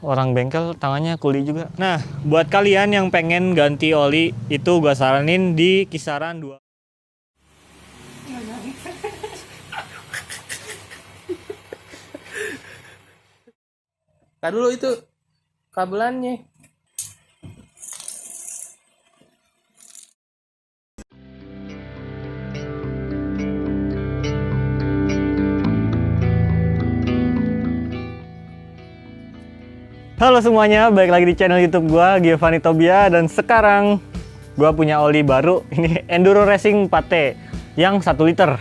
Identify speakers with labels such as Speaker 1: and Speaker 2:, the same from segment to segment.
Speaker 1: Orang bengkel tangannya kuli juga. Nah, buat kalian yang pengen ganti oli, itu gua saranin di kisaran 2.
Speaker 2: Tadi dulu itu kabelannya.
Speaker 1: Halo semuanya, balik lagi di channel YouTube gua, Giovanni Tobia, dan sekarang gua punya oli baru. Ini Enduro Racing 4T yang 1 liter.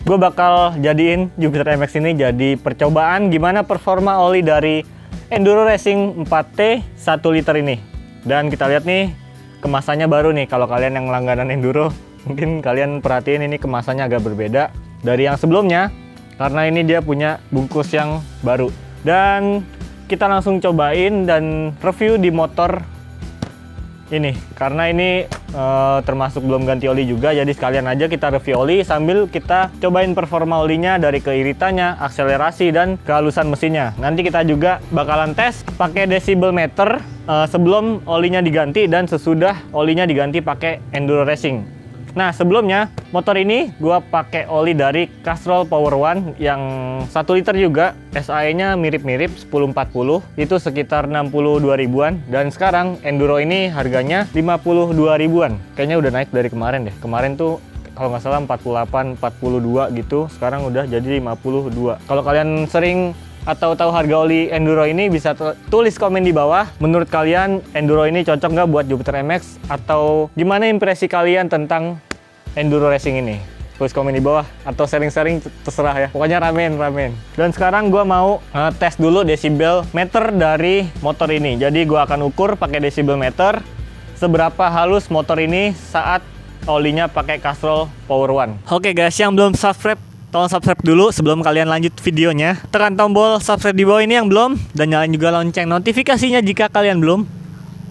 Speaker 1: Gue bakal jadiin Jupiter MX ini jadi percobaan gimana performa oli dari Enduro Racing 4T 1 liter ini. Dan kita lihat nih, kemasannya baru nih. Kalau kalian yang langganan Enduro, mungkin kalian perhatiin ini kemasannya agak berbeda dari yang sebelumnya, karena ini dia punya bungkus yang baru. Dan kita langsung cobain dan review di motor ini, karena ini termasuk belum ganti oli juga, jadi sekalian aja kita review oli sambil kita cobain performa olinya dari keiritannya, akselerasi, dan kehalusan mesinnya. Nanti kita juga bakalan tes pakai decibel meter sebelum olinya diganti dan sesudah olinya diganti pakai Enduro Racing. Nah, sebelumnya motor ini gua pakai oli dari Castrol Power One yang 1 liter juga. SAE-nya mirip-mirip 1040, itu sekitar 62 ribuan. Dan sekarang Enduro ini harganya 52 ribuan. Kayaknya udah naik dari kemarin deh. Kemarin tuh kalau nggak salah 48, 42 gitu. Sekarang udah jadi 52. Kalau kalian sering atau tahu harga oli Enduro ini, bisa tulis komen di bawah. Menurut kalian Enduro ini cocok nggak buat Jupiter MX? Atau gimana impresi kalian tentang Enduro Racing ini? Tulis komen di bawah atau sharing-sharing, terserah ya. Pokoknya ramen. Dan sekarang gua mau tes dulu decibel meter dari motor ini. Jadi gua akan ukur pakai decibel meter seberapa halus motor ini saat olinya pakai Castrol Power One. Oke guys, yang belum subscribe, tolong subscribe dulu sebelum kalian lanjut videonya. Tekan tombol subscribe di bawah ini yang belum, dan nyalain juga lonceng notifikasinya jika kalian belum.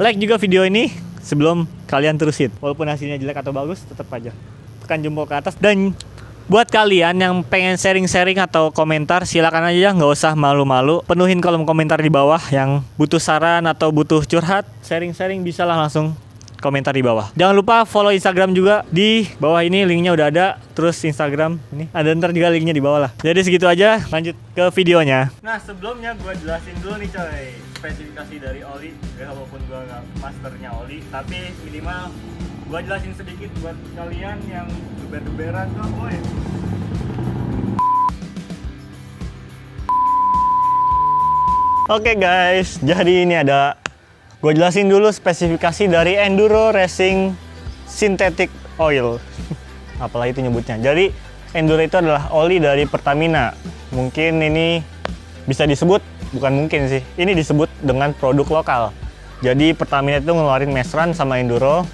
Speaker 1: Like juga video ini sebelum kalian terusin. Walaupun hasilnya jelek atau bagus, tetap aja tekan jempol ke atas. Dan buat kalian yang pengen sharing-sharing atau komentar, silakan aja, nggak usah malu-malu. Penuhin kolom komentar di bawah. Yang butuh saran atau butuh curhat, sharing-sharing, bisa lah langsung komentar di bawah. Jangan lupa follow Instagram juga di bawah ini, linknya udah ada. Terus Instagram ini ada, ntar juga linknya di bawah lah. Jadi segitu aja, lanjut ke videonya. Nah, sebelumnya gue jelasin dulu nih coy, spesifikasi dari oli. Ya, walaupun gue nggak masternya oli, tapi minimal gue jelasin sedikit buat kalian yang duber-duberan tuh, boy. Oke guys, jadi ini ada, gue jelasin dulu spesifikasi dari Enduro Racing Synthetic Oil. Apalah itu nyebutnya. Jadi Enduro itu adalah oli dari Pertamina. Mungkin ini bisa disebut, bukan mungkin sih, ini disebut dengan produk lokal. Jadi Pertamina itu ngeluarin Mesran sama Enduro.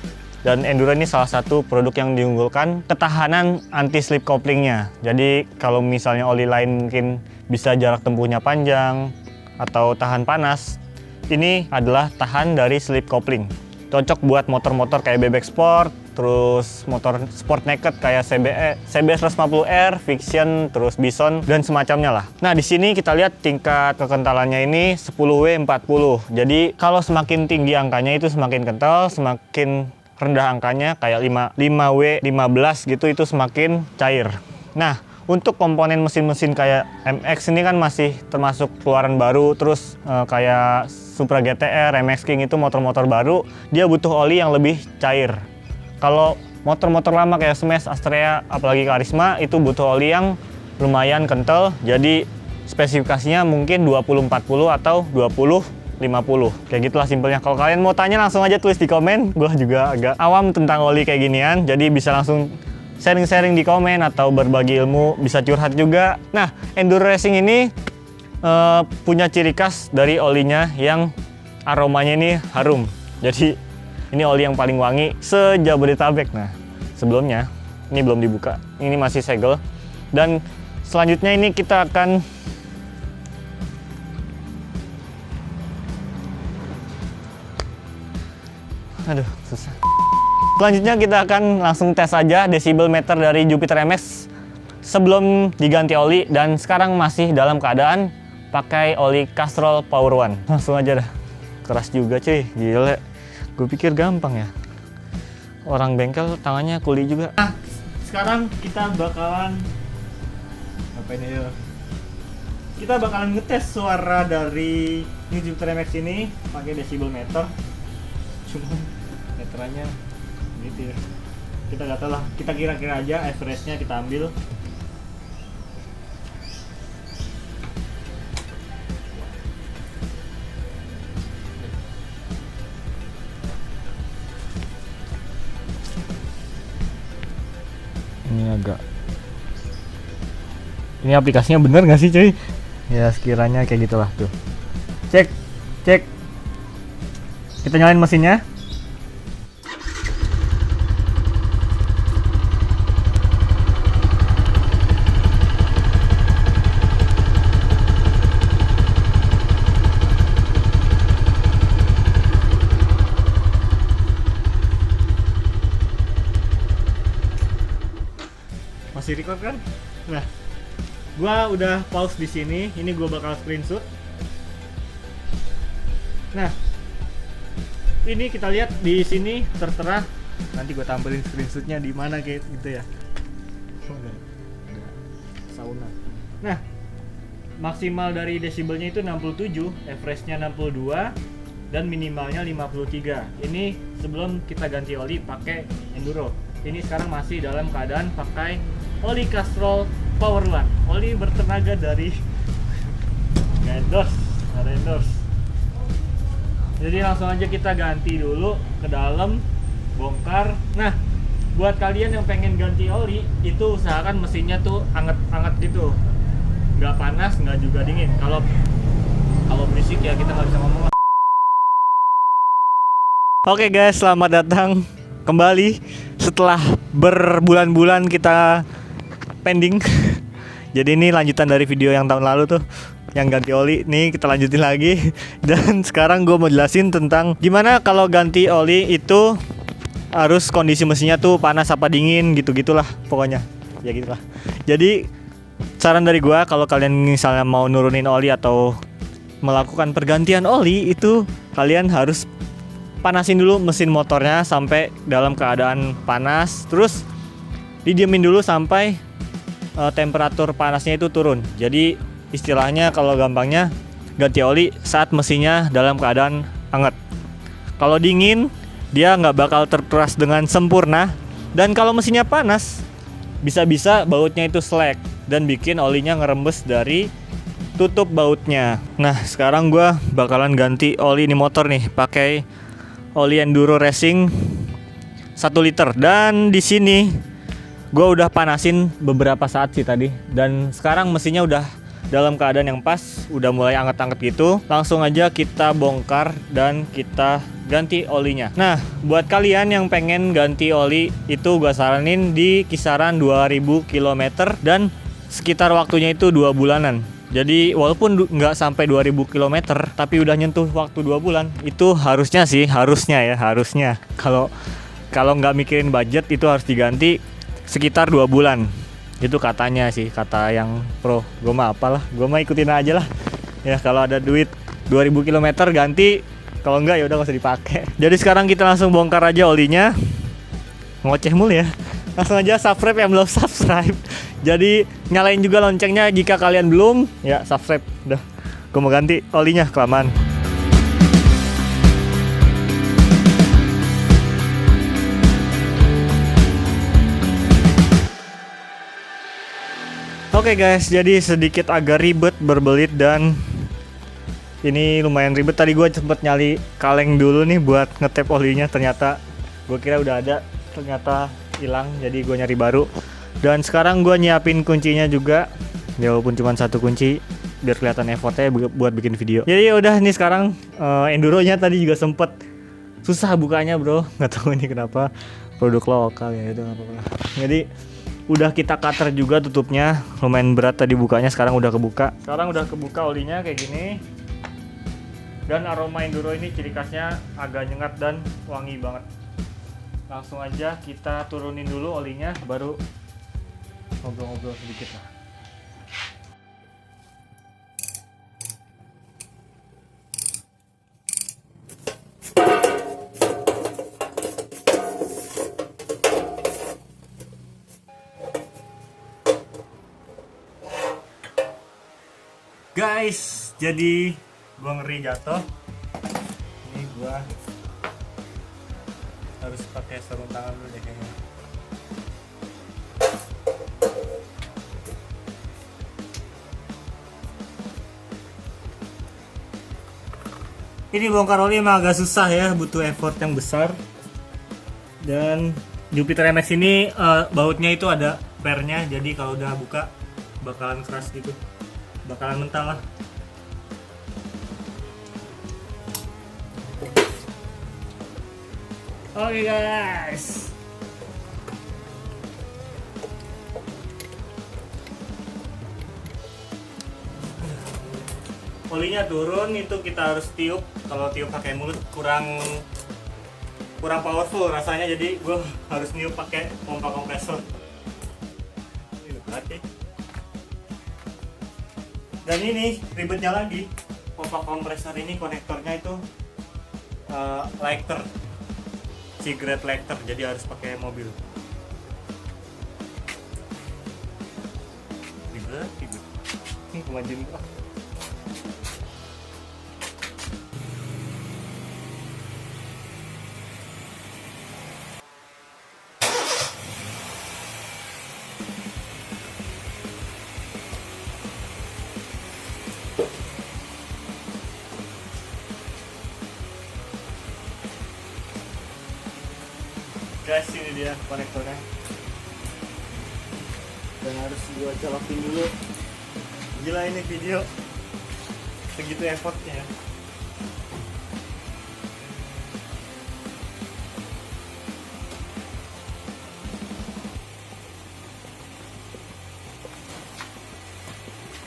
Speaker 1: Dan Enduro ini salah satu produk yang diunggulkan ketahanan anti-slip couplingnya. Jadi kalau misalnya oli lain mungkin bisa jarak tempuhnya panjang atau tahan panas, ini adalah tahan dari slip coupling. Cocok buat motor-motor kayak bebek sport, terus motor sport naked kayak CBS 150R, Fiction, terus Bison, dan semacamnya lah. Nah, di sini kita lihat tingkat kekentalannya ini 10W40. Jadi kalau semakin tinggi angkanya itu semakin kental, semakin rendah angkanya kayak 5W15 gitu, itu semakin cair. Nah, untuk komponen mesin-mesin kayak MX ini kan masih termasuk keluaran baru, terus kayak Supra GTR, MX King itu motor-motor baru, dia butuh oli yang lebih cair. Kalau motor-motor lama kayak Smash, Astrea, apalagi Karisma, itu butuh oli yang lumayan kental, jadi spesifikasinya mungkin 2040 atau 2050. Kayak gitulah simpelnya. Kalau kalian mau tanya, langsung aja tulis di komen. Gue juga agak awam tentang oli kayak ginian, jadi bisa langsung sharing-sharing di komen atau berbagi ilmu, bisa curhat juga. Nah, Enduro Racing ini punya ciri khas dari olinya yang aromanya ini harum. Jadi ini oli yang paling wangi se-Jabodetabek. Nah, sebelumnya ini belum dibuka, ini masih segel. Dan selanjutnya ini kita akan susah. Selanjutnya kita akan langsung tes aja decibel meter dari Jupiter MX sebelum diganti oli, dan sekarang masih dalam keadaan pakai oli Castrol Power One. Langsung aja dah. Keras juga cuy, gila. Gue pikir gampang ya. Orang bengkel tangannya kuli juga. Nah, sekarang kita bakalan ngapain ya? Kita bakalan ngetes suara dari New Jupiter MX ini pakai decibel meter. Cuma meterannya gitu ya. Kita nggak tahu lah. Kita kira-kira aja average-nya kita ambil. Ini aplikasinya bener nggak sih cuy? Ya sekiranya kayak gitulah tuh. Cek kita nyalain mesinnya. Masih record kan? Nah, gua udah pause di sini. Ini gua bakal screenshot. Nah, ini kita lihat di sini tertera. Nanti gua tampilin screenshotnya di mana kayak gitu ya. Ada sauna. Nah, maksimal dari desibelnya itu 67, average-nya 62, dan minimalnya 53. Ini sebelum kita ganti oli pakai enduro. Ini sekarang masih dalam keadaan pakai oli Castrol Power One, oli bertenaga dari endorse. Jadi langsung aja kita ganti dulu ke dalam, bongkar. Nah, buat kalian yang pengen ganti oli, itu usahakan mesinnya tuh anget gitu, nggak panas, nggak juga dingin. Kalau berisik ya kita nggak bisa ngomong. Oke guys, selamat datang kembali setelah berbulan-bulan kita pending. Jadi ini lanjutan dari video yang tahun lalu tuh, yang ganti oli. Nih kita lanjutin lagi. Dan sekarang gue mau jelasin tentang gimana kalau ganti oli itu harus kondisi mesinnya tuh panas apa dingin gitu-gitulah pokoknya. Ya gitulah. Jadi saran dari gue, kalau kalian misalnya mau nurunin oli atau melakukan pergantian oli, itu kalian harus panasin dulu mesin motornya sampai dalam keadaan panas. Terus didiemin dulu sampai temperatur panasnya itu turun. Jadi istilahnya kalau gampangnya ganti oli saat mesinnya dalam keadaan hangat. Kalau dingin dia nggak bakal terkuras dengan sempurna. Dan kalau mesinnya panas bisa-bisa bautnya itu slack dan bikin olinya ngerembes dari tutup bautnya. Nah sekarang gue bakalan ganti oli ini motor nih pakai oli Enduro Racing 1 liter. Dan di sini gue udah panasin beberapa saat sih tadi, dan sekarang mesinnya udah dalam keadaan yang pas, udah mulai anget-anget gitu. Langsung aja kita bongkar dan kita ganti olinya. Nah, buat kalian yang pengen ganti oli, itu gue saranin di kisaran 2000 km dan sekitar waktunya itu 2 bulanan. Jadi walaupun nggak sampai 2000 km, tapi udah nyentuh waktu 2 bulan, itu harusnya kalau nggak mikirin budget, itu harus diganti sekitar 2 bulan. Itu katanya sih, kata yang pro. Gue mah apalah, gue mah ikutin aja lah. Ya kalau ada duit 2000 km ganti, kalau enggak ya udah nggak usah dipakai. Jadi sekarang kita langsung bongkar aja olinya. Ngoceh mulu ya. Langsung aja subscribe yang belum subscribe. Jadi nyalain juga loncengnya jika kalian belum. Ya subscribe. Udah, gue mau ganti olinya, kelamaan. Oke guys, jadi sedikit agak ribet berbelit dan ini lumayan ribet. Tadi gue sempet nyali kaleng dulu nih buat ngetep olinya. Ternyata gue kira udah ada, ternyata hilang. Jadi gue nyari baru. Dan sekarang gue nyiapin kuncinya juga, ya walaupun cuma 1 kunci biar kelihatan effortnya buat bikin video. Jadi udah nih sekarang enduronya tadi juga sempet susah bukanya bro. Nggak tahu ini kenapa, produk lokal ya, itu nggak apa-apa. Jadi udah kita cutter juga tutupnya, lumayan berat tadi bukanya, sekarang udah kebuka. Sekarang udah kebuka olinya kayak gini. Dan aroma enduro ini ciri khasnya agak nyengat dan wangi banget. Langsung aja kita turunin dulu olinya, baru ngobrol-ngobrol sedikit lah. Guys, jadi gua ngeri jatuh. Ini gua harus pakai sarung tangan dulu deh kayaknya. Ini bongkar oli emang agak susah ya, butuh effort yang besar. Dan Jupiter MX ini bautnya itu ada pernya, jadi kalau udah buka bakalan keras gitu, bakalan mental lah. Oke guys, olinya turun, itu kita harus tiup. Kalau tiup pakai mulut kurang powerful rasanya, jadi gue harus niup pakai pompa kompresor. Ini berat ya. Dan ini ribetnya lagi, pompa kompresor ini konektornya itu lighter, cigarette lighter, jadi harus pakai mobil. Ribet. Ini kemajuan gua. Guys, ini dia konektornya, dan harus gua colokin dulu. Gila ini video segitu effortnya.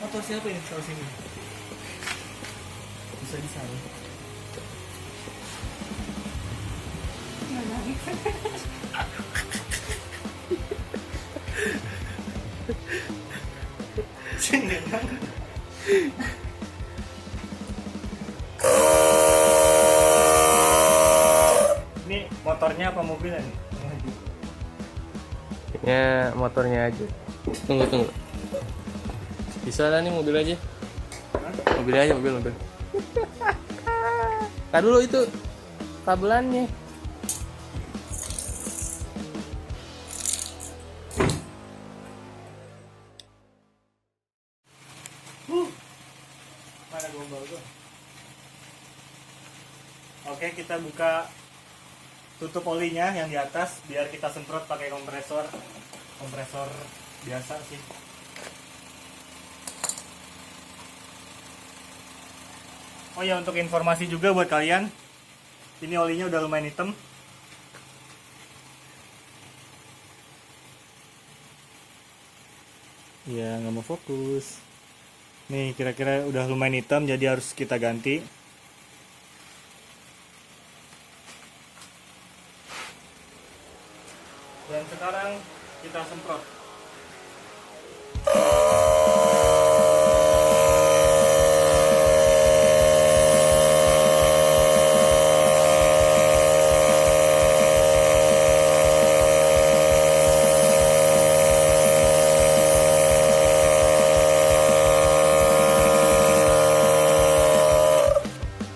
Speaker 1: Motor siapa ini taruh sini? Bisa di sana. Ini motornya apa mobilnya nih?
Speaker 2: Ya motornya aja. Tunggu. Bisa lah nih mobil aja. Mobil aja, mobil. Tadi dulu itu kabelannya.
Speaker 1: Mana gombal gua? Oke, kita buka tutup olinya yang di atas biar kita semprot pakai kompresor biasa sih. Oh ya, untuk informasi juga buat kalian, ini olinya udah lumayan hitam. Ya, nggak mau fokus. Nih, kira-kira udah lumayan hitam, jadi harus kita ganti. Dan sekarang kita semprot.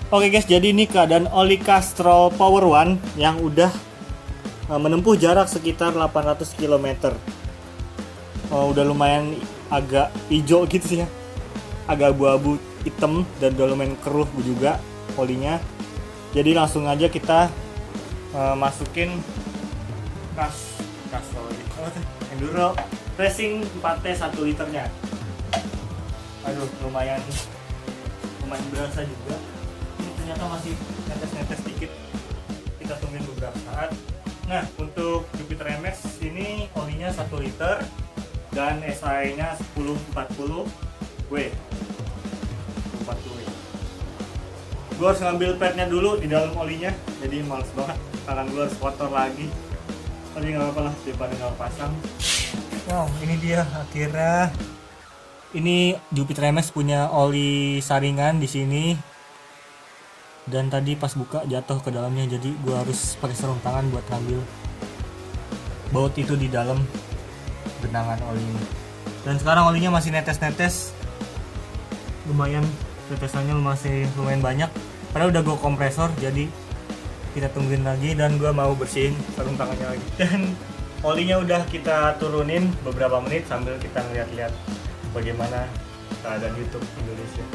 Speaker 1: Oke guys, jadi ini keadaan oli Castrol Power One yang udah menempuh jarak sekitar 800 km. Udah lumayan agak hijau gitu sih ya, agak abu-abu hitam, dan udah lumayan keruh juga olinya. Jadi langsung aja kita masukin Castrol Enduro Racing 4T 1 liternya. Aduh, lumayan berasa juga. Ini ternyata masih netes-netes dikit, kita tungguin beberapa saat. Nah, untuk Jupiter MX ini olinya 1 liter dan SI-nya 1040W. Gue harus ngambil padnya dulu di dalam olinya, jadi males banget, tangan gue harus kotor lagi. Tapi nggak apa-apa lah, daripada nggak pasang. Wow, ini dia akhirnya. Ini Jupiter MX punya oli saringan di sini. Dan tadi pas buka jatuh ke dalamnya, jadi gue harus pakai sarung tangan buat ngambil baut itu di dalam genangan oli ini. Dan sekarang olinya masih netes-netes, lumayan, tetesannya masih lumayan banyak. Padahal udah gue kompresor, jadi kita tungguin lagi. Dan gue mau bersihin sarung tangannya lagi. Dan olinya udah kita turunin beberapa menit sambil kita ngeliat-liat bagaimana keadaan YouTube Indonesia.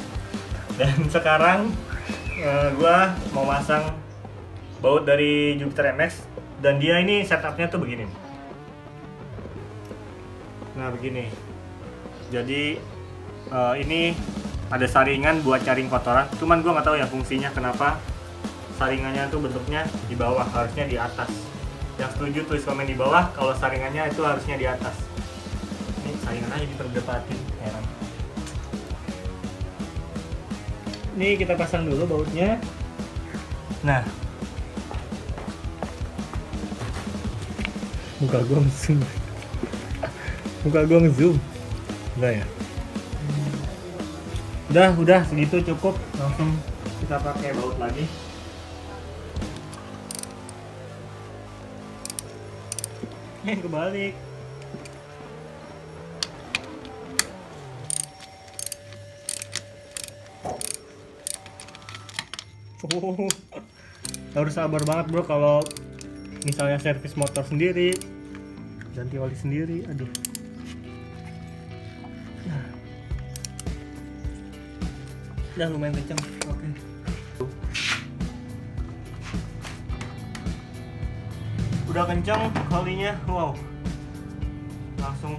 Speaker 1: Dan sekarang gue mau masang baut dari Jupiter MX. Dan dia ini setupnya tuh begini. Nah begini. Jadi ini ada saringan buat cari kotoran. Cuman gue nggak tahu ya fungsinya kenapa saringannya tuh bentuknya di bawah, harusnya di atas. Yang setuju tulis komen di bawah kalau saringannya itu harusnya di atas. Ini saringan aja diperdebatin, heran. Ini kita pasang dulu bautnya. Nah, muka gue zoom. Muka gue nge-zoom. Udah ya? Udah segitu cukup. Langsung kita pakai baut lagi. Kebalik. Harus sabar banget bro kalau misalnya servis motor sendiri, ganti oli sendiri. Aduh. Udah lumayan kencang. Oke. Udah kencang olinya. Wow. Langsung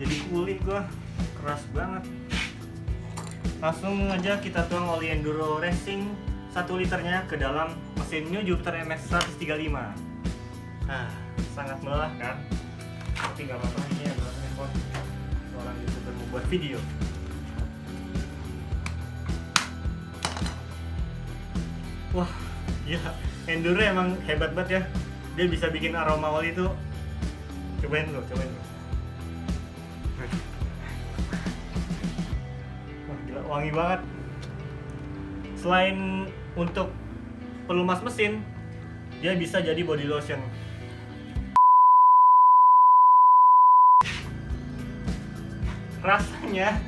Speaker 1: jadi kulit gua. Keras banget. Langsung aja kita tuang oli Enduro Racing 1 liternya ke dalam mesin New Jupiter MX 135. Sangat melelah kan? Tapi nggak apa-apa, ini adalah handphone seorang YouTuber membuat video. Wah, ya Enduro emang hebat banget ya. Dia bisa bikin aroma oli itu. Cobain lo. Wah, gila, wangi banget. Selain untuk pelumas mesin, dia bisa jadi body lotion. Rasanya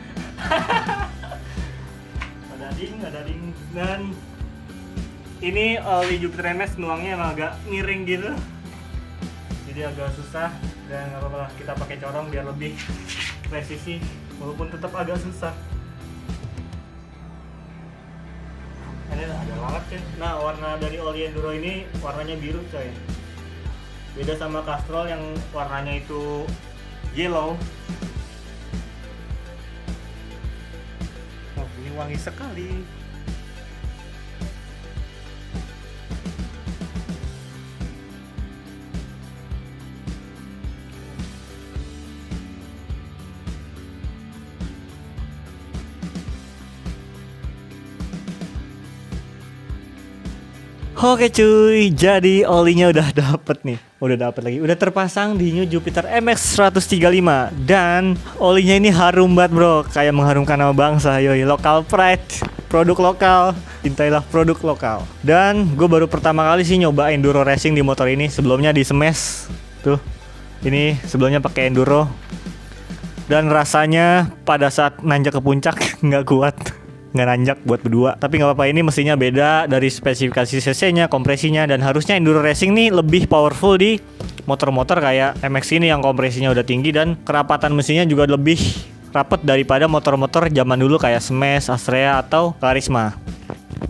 Speaker 1: ada ding. Dan ini oli Jupiter MX nuangnya emang agak miring gitu, jadi agak susah. Dan nggak apa-apa lah, kita pakai corong biar lebih presisi walaupun tetap agak susah. Ini ada banget ya. Nah, warna dari oli Enduro ini warnanya biru coy, beda sama Castrol yang warnanya itu yellow. Oh, ini wangi sekali. Oke cuy, jadi olinya udah dapet nih. Udah terpasang di New Jupiter MX 135. Dan olinya ini harum banget bro, kayak mengharumkan nama bangsa. Yoi, local pride, produk lokal, cintailah produk lokal. Dan gue baru pertama kali sih nyoba Enduro Racing di motor ini. Sebelumnya di Smash tuh, ini sebelumnya pakai Enduro. Dan rasanya pada saat nanjak ke puncak nggak kuat, nggak nanjak buat berdua. Tapi nggak apa-apa, ini mesinnya beda dari spesifikasi cc-nya, kompresinya. Dan harusnya Enduro Racing nih lebih powerful di motor-motor kayak MX ini yang kompresinya udah tinggi dan kerapatan mesinnya juga lebih rapet daripada motor-motor zaman dulu kayak Smash, Astrea atau Karisma.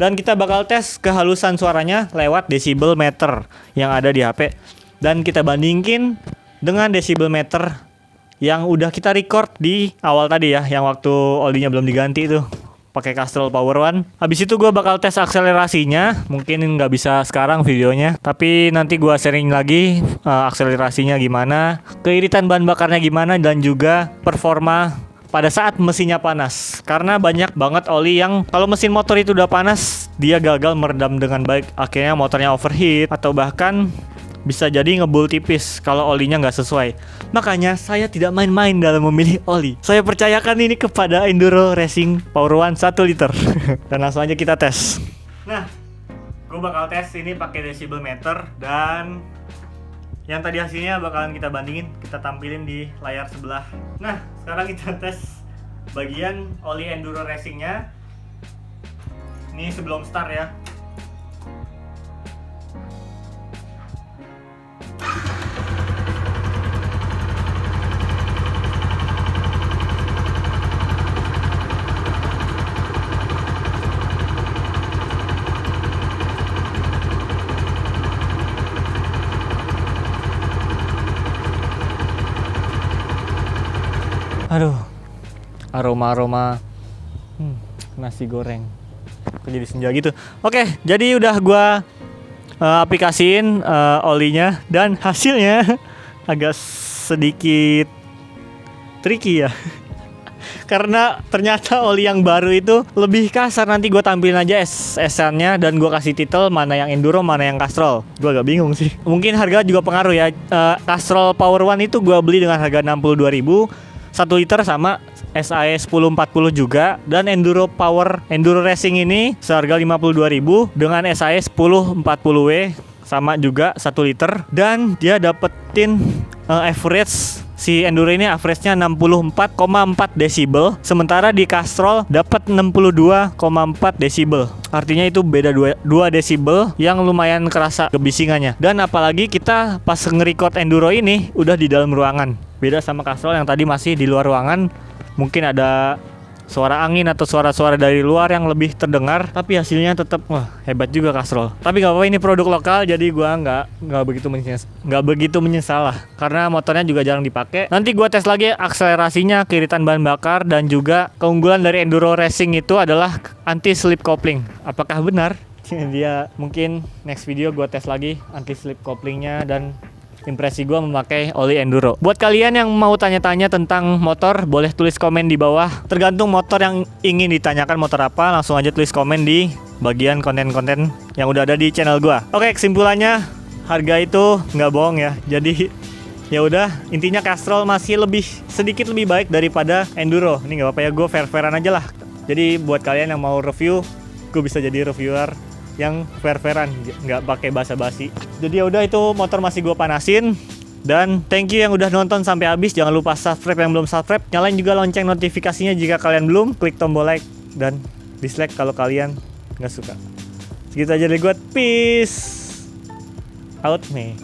Speaker 1: Dan kita bakal tes kehalusan suaranya lewat decibel meter yang ada di HP. Dan kita bandingin dengan decibel meter yang udah kita record di awal tadi ya, yang waktu olinya belum diganti tuh, pakai Castrol Power One. Habis itu gue bakal tes akselerasinya. Mungkin nggak bisa sekarang videonya, tapi nanti gue sharing lagi akselerasinya gimana, keiritan bahan bakarnya gimana, dan juga performa pada saat mesinnya panas. Karena banyak banget oli yang kalau mesin motor itu udah panas, dia gagal meredam dengan baik. Akhirnya motornya overheat atau bahkan bisa jadi ngebul tipis kalau olinya nggak sesuai. Makanya saya tidak main-main dalam memilih oli. Saya percayakan ini kepada Enduro Racing Power One 1 liter. Dan langsung aja kita tes. Nah, gue bakal tes ini pakai decibel meter. Dan yang tadi hasilnya bakalan kita bandingin, kita tampilin di layar sebelah. Nah, sekarang kita tes bagian oli enduro racingnya. Ini sebelum start ya. Aduh, aroma nasi goreng. Kok jadi senja gitu. Oke, jadi udah gua aplikasiin olinya dan hasilnya agak sedikit tricky ya. Karena ternyata oli yang baru itu lebih kasar. Nanti gue tampilin aja esannya dan gue kasih titel mana yang enduro, mana yang Castrol. Gue agak bingung sih. Mungkin harga juga pengaruh ya. Castrol Power One itu gue beli dengan harga 62.000 1 liter sama SAE 1040 juga, dan Enduro Racing ini seharga 52.000 dengan SAE 1040W sama juga 1 liter, dan dia dapetin average si Enduro ini average-nya 64,4 desibel, sementara di Castrol dapat 62,4 desibel. Artinya itu beda 2 desibel yang lumayan kerasa kebisingannya. Dan apalagi kita pas nge-record Enduro ini udah di dalam ruangan. Beda sama Castrol yang tadi masih di luar ruangan. Mungkin ada suara angin atau suara-suara dari luar yang lebih terdengar, tapi hasilnya tetap wah hebat juga Castrol. Tapi gak apa-apa, ini produk lokal, jadi gua nggak begitu menyesal lah, karena motornya juga jarang dipakai. Nanti gua tes lagi akselerasinya, keiritan bahan bakar, dan juga keunggulan dari Enduro Racing itu adalah anti slip coupling. Apakah benar? Dia mungkin next video gua tes lagi anti slip couplingnya dan impresi gue memakai oli enduro. Buat kalian yang mau tanya-tanya tentang motor, boleh tulis komen di bawah. Tergantung motor yang ingin ditanyakan motor apa, langsung aja tulis komen di bagian konten-konten yang udah ada di channel gue. Oke, kesimpulannya harga itu nggak bohong ya. Jadi ya udah, intinya Castrol masih sedikit lebih baik daripada enduro. Ini nggak apa-apa ya, gue fair-fairan aja lah. Jadi buat kalian yang mau review, gue bisa jadi reviewer yang fair-fairan, nggak pakai basa-basi. Jadi ya udah, itu motor masih gue panasin. Dan thank you yang udah nonton sampai habis. Jangan lupa subscribe yang belum subscribe. Nyalain juga lonceng notifikasinya jika kalian belum. Klik tombol like dan dislike kalau kalian nggak suka. Segitu aja dari gue. Peace out nih.